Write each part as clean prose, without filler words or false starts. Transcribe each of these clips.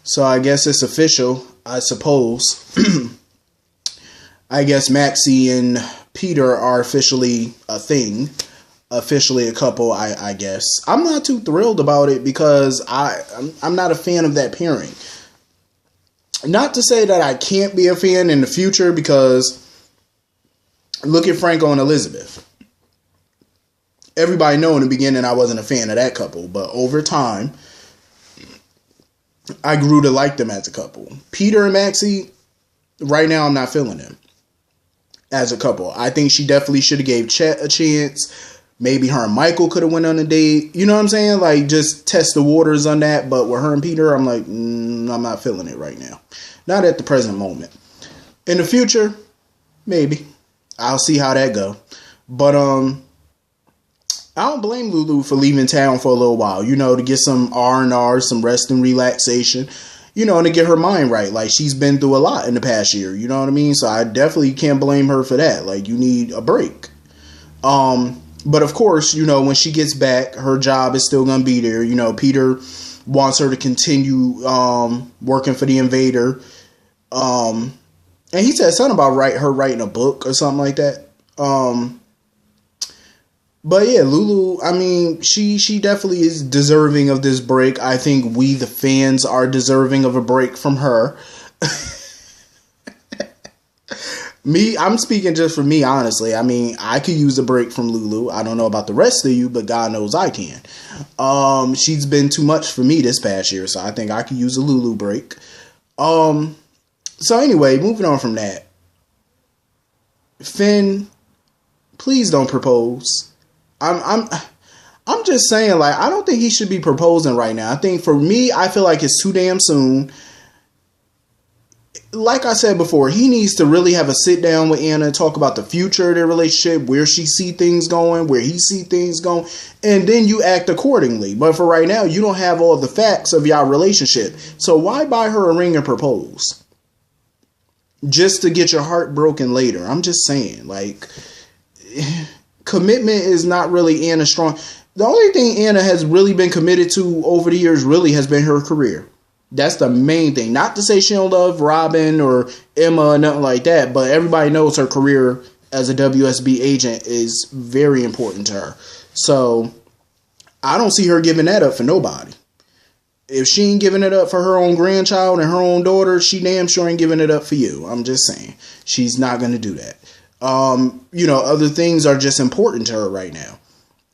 So I guess it's official, I suppose. I guess Maxie and Peter are officially a thing. Officially a couple, I guess. I'm not too thrilled about it because I'm not a fan of that pairing. Not to say that I can't be a fan in the future, because look at Franco and Elizabeth. Everybody know in the beginning I wasn't a fan of that couple, but over time I grew to like them as a couple. Peter and Maxie, right now I'm not feeling them as a couple. I think she definitely should have gave Chet a chance. Maybe her and Michael could have went on a date. You know what I'm saying? Like, just test the waters on that. But with her and Peter, I'm like, I'm not feeling it right now. Not at the present moment. In the future, maybe. I'll see how that go. But I don't blame Lulu for leaving town for a little while. You know, to get some R&R, some rest and relaxation. You know, and to get her mind right. Like, she's been through a lot in the past year. You know what I mean? So I definitely can't blame her for that. Like, you need a break. But of course, you know, when she gets back, her job is still going to be there. You know, Peter wants her to continue working for the Invader. And he said something about her writing a book or something like that. But yeah, Lulu, I mean, she definitely is deserving of this break. I think we, the fans, are deserving of a break from her. I'm speaking just for me, honestly. I mean, I could use a break from Lulu. I don't know about the rest of you, but God knows I can. She's been too much for me this past year, so I think I could use a Lulu break. So anyway, moving on from that. Finn, please don't propose. I'm just saying, like, I don't think he should be proposing right now. I think for me, I feel like it's too damn soon. Like I said before, he needs to really have a sit down with Anna and talk about the future of their relationship, where she see things going, where he see things going, and then you act accordingly. But for right now, you don't have all the facts of your relationship. So why buy her a ring and propose? Just to get your heart broken later. I'm just saying, like, commitment is not really Anna strong. The only thing Anna has really been committed to over the years really has been her career. That's the main thing. Not to say she don't love Robin or Emma or nothing like that, but everybody knows her career as a WSB agent is very important to her. So I don't see her giving that up for nobody. If she ain't giving it up for her own grandchild and her own daughter, she damn sure ain't giving it up for you. I'm just saying. She's not going to do that. You know, other things are just important to her right now.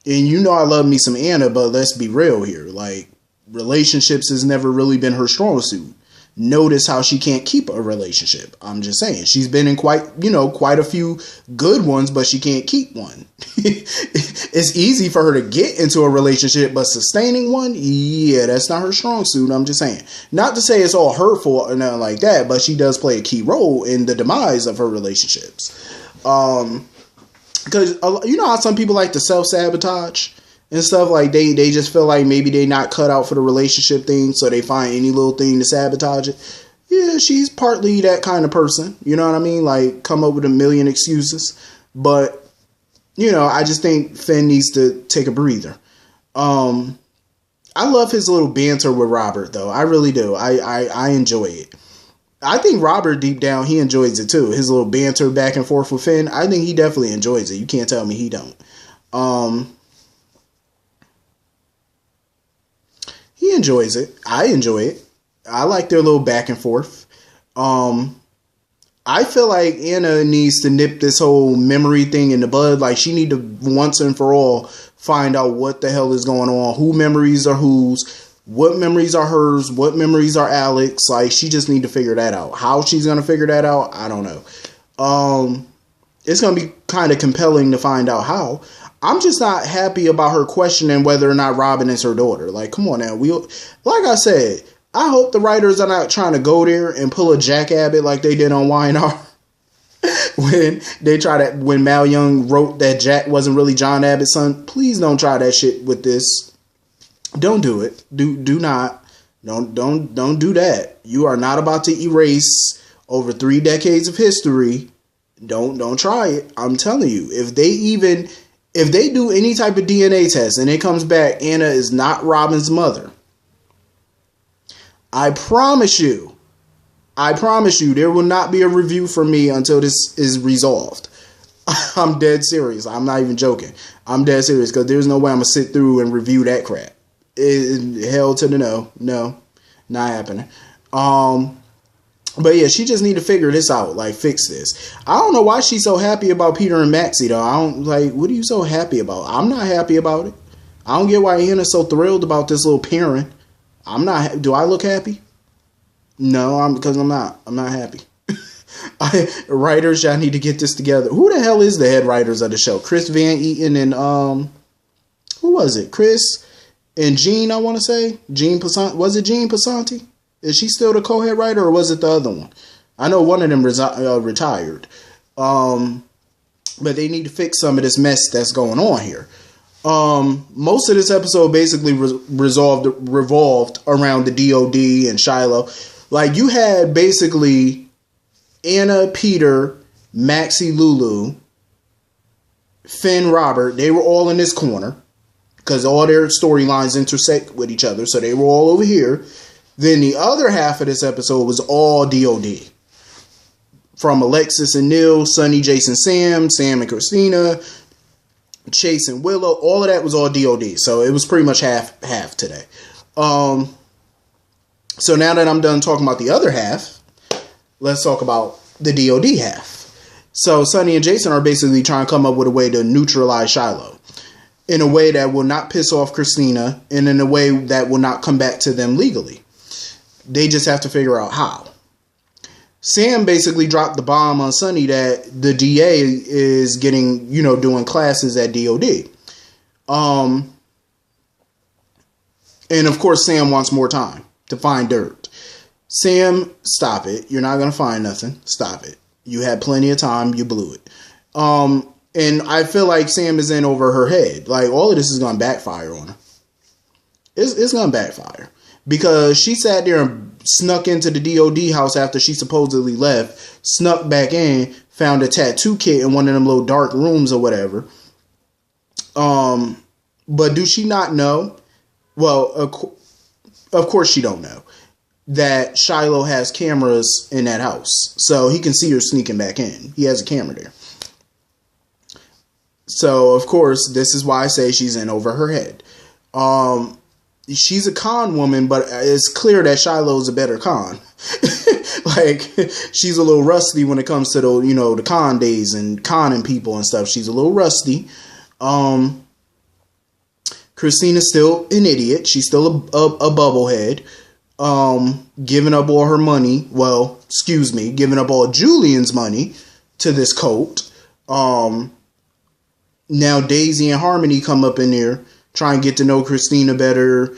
And you know I love me some Anna, but let's be real here. Like, relationships has never really been her strong suit. Notice how she can't keep a relationship. I'm just saying. She's been in quite a few good ones, but she can't keep one. It's easy for her to get into a relationship, but sustaining one, yeah, that's not her strong suit. I'm just saying. Not to say it's all her fault or nothing like that, but she does play a key role in the demise of her relationships. Because, you know how some people like to self-sabotage and stuff? Like, they just feel like maybe they not cut out for the relationship thing, so they find any little thing to sabotage it. Yeah, she's partly that kind of person. You know what I mean? Like, come up with a million excuses. But, you know, I just think Finn needs to take a breather. I love his little banter with Robert, though. I really do. I enjoy it. I think Robert, deep down, he enjoys it, too. His little banter back and forth with Finn, I think he definitely enjoys it. You can't tell me he don't. He enjoys it. I enjoy it. I like their little back and forth. I feel like Anna needs to nip this whole memory thing in the bud. Like, she need to once and for all find out what the hell is going on. Who memories are whose. What memories are hers? What memories are Alex? Like, she just need to figure that out. How she's going to figure that out, I don't know. It's going to be kind of compelling to find out how. I'm just not happy about her questioning whether or not Robin is her daughter. Like, come on now. Like I said, I hope the writers are not trying to go there and pull a Jack Abbott like they did on Y&R. when Mal Young wrote that Jack wasn't really John Abbott's son. Please don't try that shit with this. Don't do it. Do not. Don't do that. You are not about to erase over 3 decades of history. Don't try it. I'm telling you. If they do any type of DNA test and it comes back Anna is not Robin's mother, I promise you, there will not be a review from me until this is resolved. I'm dead serious. I'm not even joking. I'm dead serious because there's no way I'm going to sit through and review that crap. Hell to the no. No, not happening. But yeah, she just need to figure this out, like fix this. I don't know why she's so happy about Peter and Maxie though. I don't like. What are you so happy about? I'm not happy about it. I don't get why Anna's so thrilled about this little pairing. I'm not. Do I look happy? No, because I'm not. I'm not happy. Writers, y'all need to get this together. Who the hell is the head writers of the show? Chris Van Eaton and who was it? Chris and Gene, I want to say. Gene Passanti. Was it Gene Passanti? Is she still the co-head writer, or was it the other one? I know one of them retired. But they need to fix some of this mess that's going on here. Most of this episode basically revolved around the DOD and Shiloh. Like, you had basically Anna, Peter, Maxie, Lulu, Finn, Robert. They were all in this corner because all their storylines intersect with each other. So they were all over here. Then the other half of this episode was all DOD. From Alexis and Neil, Sonny, Jason, Sam and Christina, Chase and Willow. All of that was all DOD. So it was pretty much half today. So now that I'm done talking about the other half, let's talk about the DOD half. So Sonny and Jason are basically trying to come up with a way to neutralize Shiloh in a way that will not piss off Christina and in a way that will not come back to them legally. They just have to figure out how. Sam basically dropped the bomb on Sonny that the DA is getting, doing classes at DOD. And of course, Sam wants more time to find dirt. Sam, stop it. You're not going to find nothing. Stop it. You had plenty of time. You blew it. And I feel like Sam is in over her head. Like, all of this is going to backfire on her. It's going to backfire. Because she sat there and snuck into the DOD house after she supposedly left. Snuck back in. Found a tattoo kit in one of them little dark rooms or whatever. But do she not know? Well, of course she don't know that Shiloh has cameras in that house. So he can see her sneaking back in. He has a camera there. So, of course, this is why I say she's in over her head. She's a con woman, but it's clear that Shiloh's a better con. Like, she's a little rusty when it comes to the con days and conning people and stuff. She's a little rusty. Christina's still an idiot. She's still a bubblehead. Giving up all her money. Well, excuse me, giving up all Julian's money to this cult. Now Daisy and Harmony come up in there, try and get to know Christina better.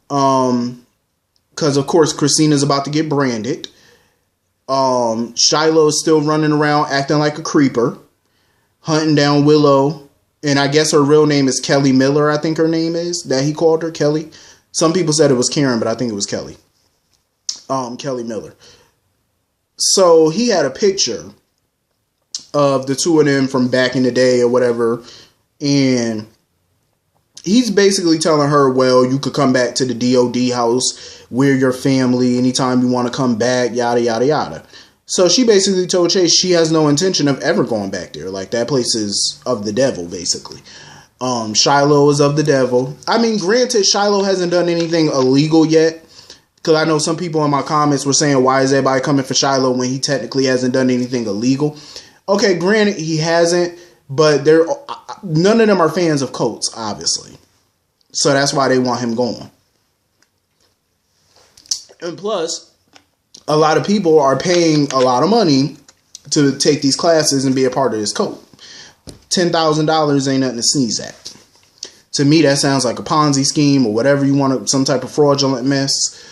Because of course Christina's about to get branded. Shiloh's still running around acting like a creeper, hunting down Willow. And I guess her real name is Kelly Miller, I think her name is, that he called her, Kelly. Some people said it was Karen, but I think it was Kelly. Kelly Miller. So he had a picture of the two of them from back in the day or whatever. And he's basically telling her, well, you could come back to the DOD house. We're your family. Anytime you want to come back, yada, yada, yada. So she basically told Chase she has no intention of ever going back there. Like, that place is of the devil, basically. Shiloh is of the devil. I mean, granted, Shiloh hasn't done anything illegal yet. Because I know some people in my comments were saying, why is everybody coming for Shiloh when he technically hasn't done anything illegal? Okay, granted, he hasn't. But none of them are fans of cults, obviously. So that's why they want him gone. And plus, a lot of people are paying a lot of money to take these classes and be a part of this cult. $10,000 ain't nothing to sneeze at. To me, that sounds like a Ponzi scheme or whatever you want, some type of fraudulent mess.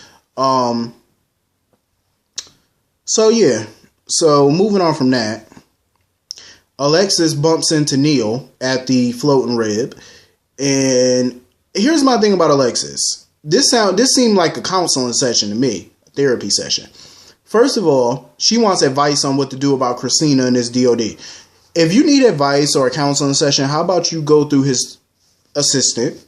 So, yeah. So, moving on from that. Alexis bumps into Neil at the floating rib. And here's my thing about Alexis. This seemed like a counseling session to me. A therapy session. First of all, she wants advice on what to do about Christina and his DOD. If you need advice or a counseling session, how about you go through his assistant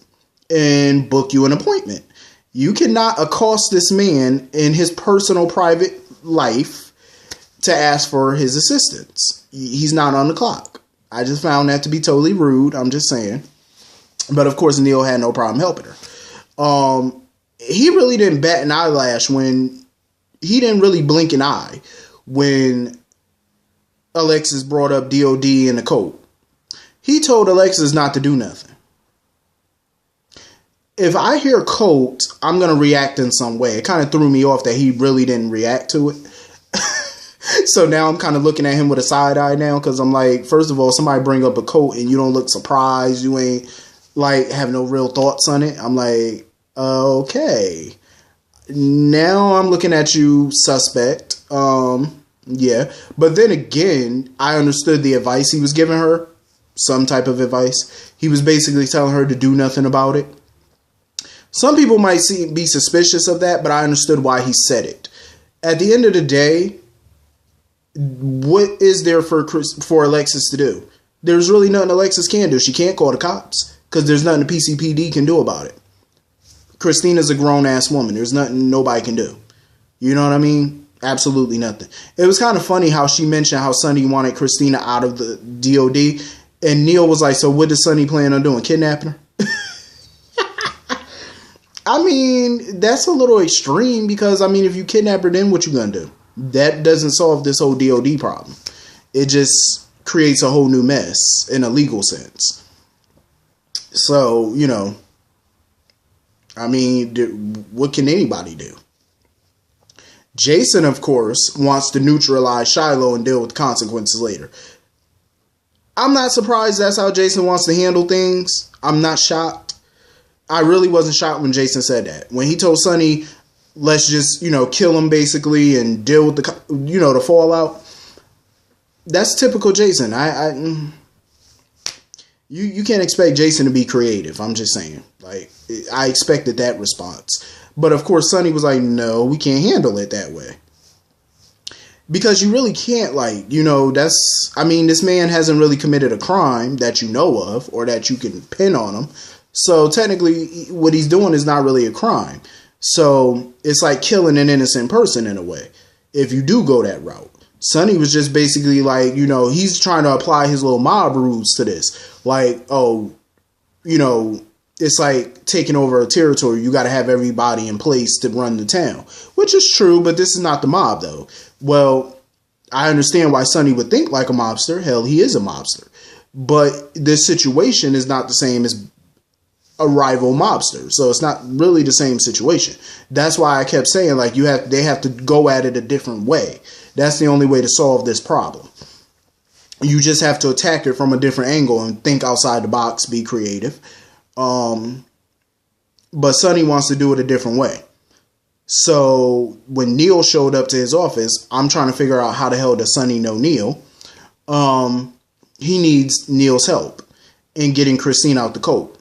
and book you an appointment? You cannot accost this man in his personal private life to ask for his assistance. He's not on the clock. I just found that to be totally rude. I'm just saying. But of course, Neil had no problem helping her. He really didn't bat an eyelash when he didn't really blink an eye when Alexis brought up DOD and the code. He told Alexis not to do nothing. If I hear code, I'm going to react in some way. It kind of threw me off that he really didn't react to it. So now I'm kind of looking at him with a side eye now because I'm like, first of all, somebody bring up a coat and you don't look surprised. You ain't like have no real thoughts on it. I'm like, okay. Now I'm looking at you suspect. Yeah. But then again, I understood the advice he was giving her. Some type of advice. He was basically telling her to do nothing about it. Some people might be suspicious of that, but I understood why he said it. At the end of the day, what is there for Alexis to do? There's really nothing Alexis can do. She can't call the cops because there's nothing the PCPD can do about it. Christina's a grown-ass woman. There's nothing nobody can do. You know what I mean? Absolutely nothing. It was kind of funny how she mentioned how Sonny wanted Christina out of the DOD. And Neil was like, so what does Sonny plan on doing? Kidnapping her? I mean, that's a little extreme because, I mean, if you kidnap her, then what you gonna do? That doesn't solve this whole DOD problem. It just creates a whole new mess in a legal sense. So, you know, I mean, what can anybody do? Jason, of course, wants to neutralize Shiloh and deal with the consequences later. I'm not surprised that's how Jason wants to handle things. I'm not shocked. I really wasn't shocked when Jason said that. When he told Sonny, let's just, you know, kill him basically and deal with the, you know, the fallout. That's typical Jason. You can't expect Jason to be creative. I'm just saying. Like, I expected that response. But of course, Sonny was like, no, we can't handle it that way. Because you really can't, like, you know, that's, I mean, this man hasn't really committed a crime that you know of or that you can pin on him. So technically, what he's doing is not really a crime. So it's like killing an innocent person in a way, if you do go that route. Sonny was just basically like, you know, he's trying to apply his little mob rules to this. Like, oh, you know, it's like taking over a territory. You got to have everybody in place to run the town, which is true. But this is not the mob, though. Well, I understand why Sonny would think like a mobster. Hell, he is a mobster. But this situation is not the same as a rival mobster. So it's not really the same situation. That's why I kept saying, like, they have to go at it a different way. That's the only way to solve this problem. You just have to attack it from a different angle and think outside the box, be creative. But Sonny wants to do it a different way. So when Neil showed up to his office, I'm trying to figure out how the hell does Sonny know Neil. He needs Neil's help in getting Christine out the coat.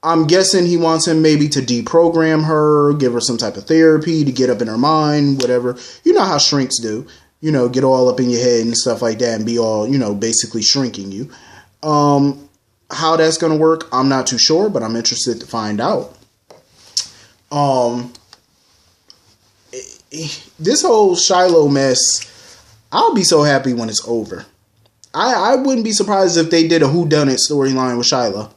I'm guessing he wants him maybe to deprogram her, give her some type of therapy to get up in her mind, whatever. You know how shrinks do. You know, get all up in your head and stuff like that and be all, you know, basically shrinking you. How that's going to work, I'm not too sure, but I'm interested to find out. This whole Shiloh mess, I'll be so happy when it's over. I wouldn't be surprised if they did a whodunit storyline with Shiloh.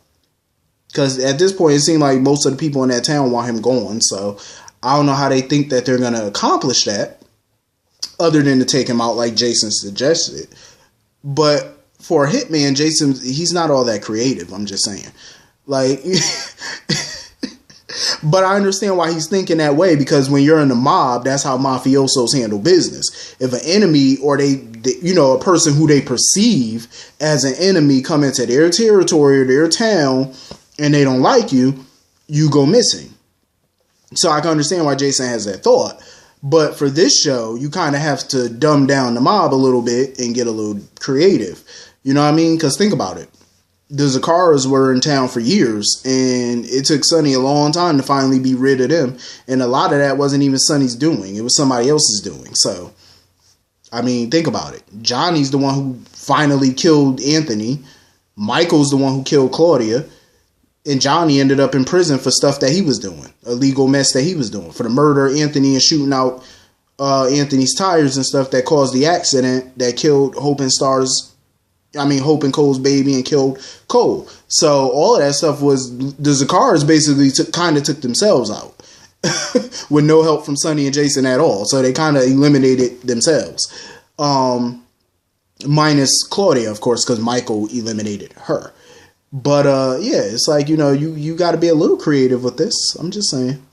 Because at this point, it seemed like most of the people in that town want him gone. So I don't know how they think that they're going to accomplish that. Other than to take him out like Jason suggested. But for a hitman, Jason, he's not all that creative. I'm just saying. Like, but I understand why he's thinking that way. Because when you're in the mob, that's how mafiosos handle business. If an enemy or they you know, a person who they perceive as an enemy come into their territory or their town and they don't like you, you go missing. So I can understand why Jason has that thought. But for this show, you kind of have to dumb down the mob a little bit and get a little creative. You know what I mean? Because think about it. The Zakaras were in town for years, and it took Sonny a long time to finally be rid of them. And a lot of that wasn't even Sonny's doing. It was somebody else's doing. So, I mean, think about it. Johnny's the one who finally killed Anthony. Michael's the one who killed Claudia. And Johnny ended up in prison for stuff that he was doing, illegal mess that he was doing, for the murder of Anthony and shooting out Anthony's tires and stuff that caused the accident that killed Hope and Cole's baby and killed Cole. So all of that stuff was, the Zakars basically kind of took themselves out with no help from Sonny and Jason at all. So they kind of eliminated themselves. Minus Claudia, of course, because Michael eliminated her. But yeah, it's like, you got to be a little creative with this. I'm just saying.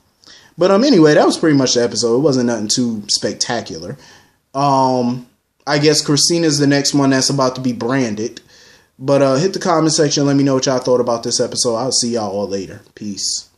But anyway, that was pretty much the episode. It wasn't nothing too spectacular. I guess Christina's the next one that's about to be branded. But hit the comment section. Let me know what y'all thought about this episode. I'll see y'all all later. Peace.